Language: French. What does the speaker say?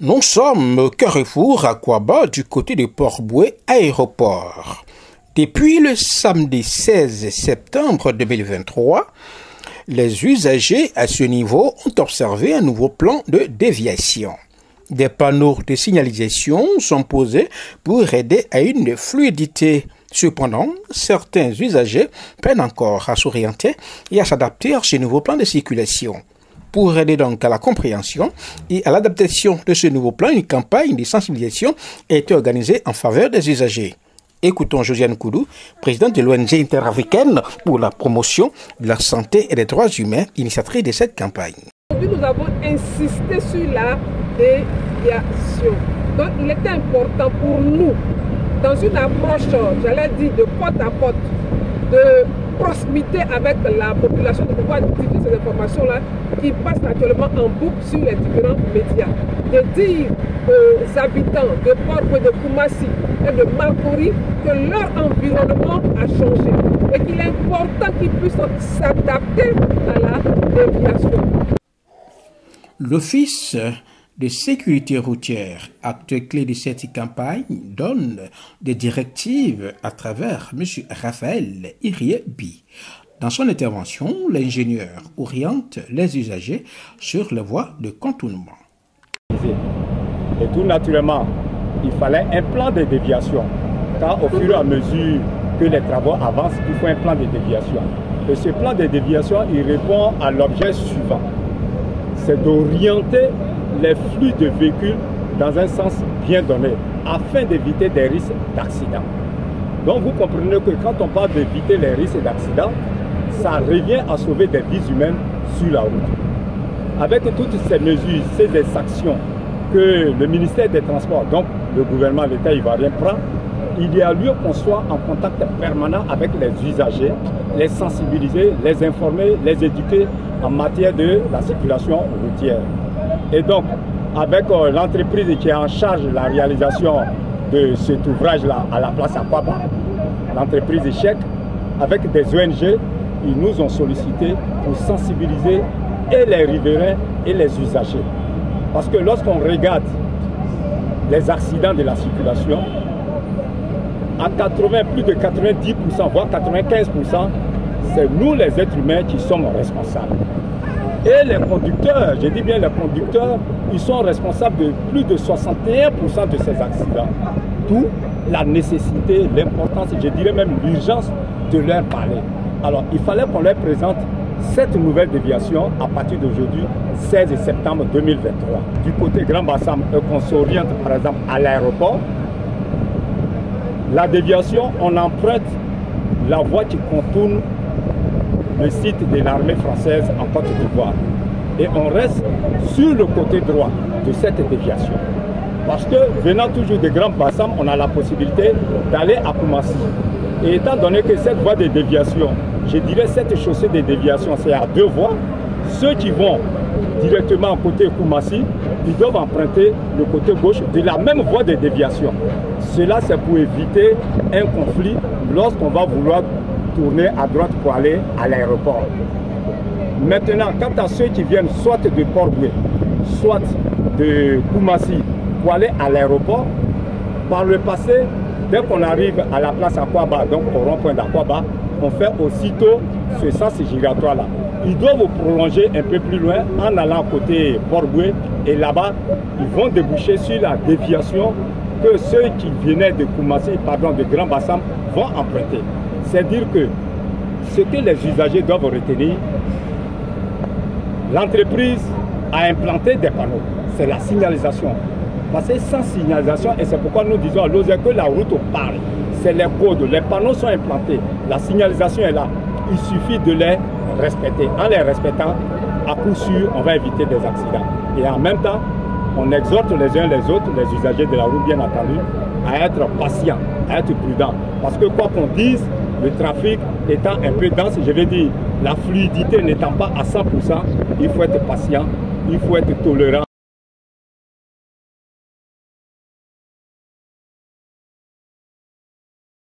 Nous sommes au Carrefour à Kouaba du côté de Port-Boué aéroport. Depuis le samedi 16 septembre 2023, les usagers à ce niveau ont observé un nouveau plan de déviation. Des panneaux de signalisation sont posés pour aider à une fluidité. Cependant, certains usagers peinent encore à s'orienter et à s'adapter à ce nouveau plan de circulation. Pour aider donc à la compréhension et à l'adaptation de ce nouveau plan, une campagne de sensibilisation a été organisée en faveur des usagers. Écoutons Josiane Koudou, présidente de l'ONG interafricaine pour la promotion de la santé et des droits humains, initiatrice de cette campagne. Aujourd'hui, nous avons insisté sur la déviation. Donc, il était important pour nous, dans une approche, j'allais dire, de porte à porte, de proximité avec la population, de pouvoir diffuser ces informations-là qui passent actuellement en boucle sur les différents médias. De dire aux habitants de Port-Boué, de Koumassi et de Marcory que leur environnement a changé et qu'il est important qu'ils puissent s'adapter à la déviation. L'Office de sécurité routière, acteur clé de cette campagne, donne des directives à travers M. Raphaël Iriebi. Dans son intervention, l'ingénieur oriente les usagers sur les voies de contournement. Et tout naturellement, il fallait un plan de déviation. Car au fur et à mesure que les travaux avancent, il faut un plan de déviation. Et ce plan de déviation, il répond à l'objet suivant. C'est d'orienter les flux de véhicules dans un sens bien donné, afin d'éviter des risques d'accident. Donc vous comprenez que quand on parle d'éviter les risques d'accident, ça revient à sauver des vies humaines sur la route. Avec toutes ces mesures, ces actions que le ministère des Transports, donc le gouvernement, l'État ivoirien prend, il y a lieu qu'on soit en contact permanent avec les usagers, les sensibiliser, les informer, les éduquer en matière de la circulation routière. Et donc, avec l'entreprise qui est en charge de la réalisation de cet ouvrage-là à la place à Kouaba, l'entreprise Échec, avec des ONG, ils nous ont sollicité pour sensibiliser et les riverains et les usagers. Parce que lorsqu'on regarde les accidents de la circulation, à plus de 90%, voire 95%, c'est nous les êtres humains qui sommes responsables. Et les conducteurs, je dis bien les conducteurs, ils sont responsables de plus de 61% de ces accidents. D'où la nécessité, l'importance, je dirais même l'urgence de leur parler. Alors il fallait qu'on leur présente cette nouvelle déviation à partir d'aujourd'hui, 16 septembre 2023. Du côté Grand Bassam, qu'on s'oriente par exemple à l'aéroport, la déviation, on emprunte la voie qui contourne le site de l'armée française en Côte d'Ivoire. Et on reste sur le côté droit de cette déviation. Parce que venant toujours de Grand Bassam, on a la possibilité d'aller à Koumassi. Et étant donné que cette voie de déviation, je dirais cette chaussée de déviation, c'est à deux voies, ceux qui vont directement côté Koumassi, ils doivent emprunter le côté gauche de la même voie de déviation. Cela, c'est pour éviter un conflit lorsqu'on va vouloir tourner à droite pour aller à l'aéroport. Maintenant, quant à ceux qui viennent soit de Port-Boué, soit de Koumassi pour aller à l'aéroport, par le passé, dès qu'on arrive à la place à Kouaba, donc au rond-point d'Akwaba, on fait aussitôt ce sens giratoire-là. Ils doivent prolonger un peu plus loin en allant côté Port-Boué et là-bas, ils vont déboucher sur la déviation que ceux qui venaient de Koumassi, pardon, de Grand Bassam, vont emprunter. C'est-à-dire que ce que les usagers doivent retenir, l'entreprise a implanté des panneaux. C'est la signalisation. Parce que sans signalisation, et c'est pourquoi nous disons à l'OSE que la route parle. C'est les codes, les panneaux sont implantés, la signalisation est là. Il suffit de les respecter. En les respectant, à coup sûr, on va éviter des accidents. Et en même temps, on exhorte les uns les autres, les usagers de la route bien entendu, à être patients, à être prudents. Parce que quoi qu'on dise, le trafic étant un peu dense, je vais dire, la fluidité n'étant pas à 100%, il faut être patient, il faut être tolérant.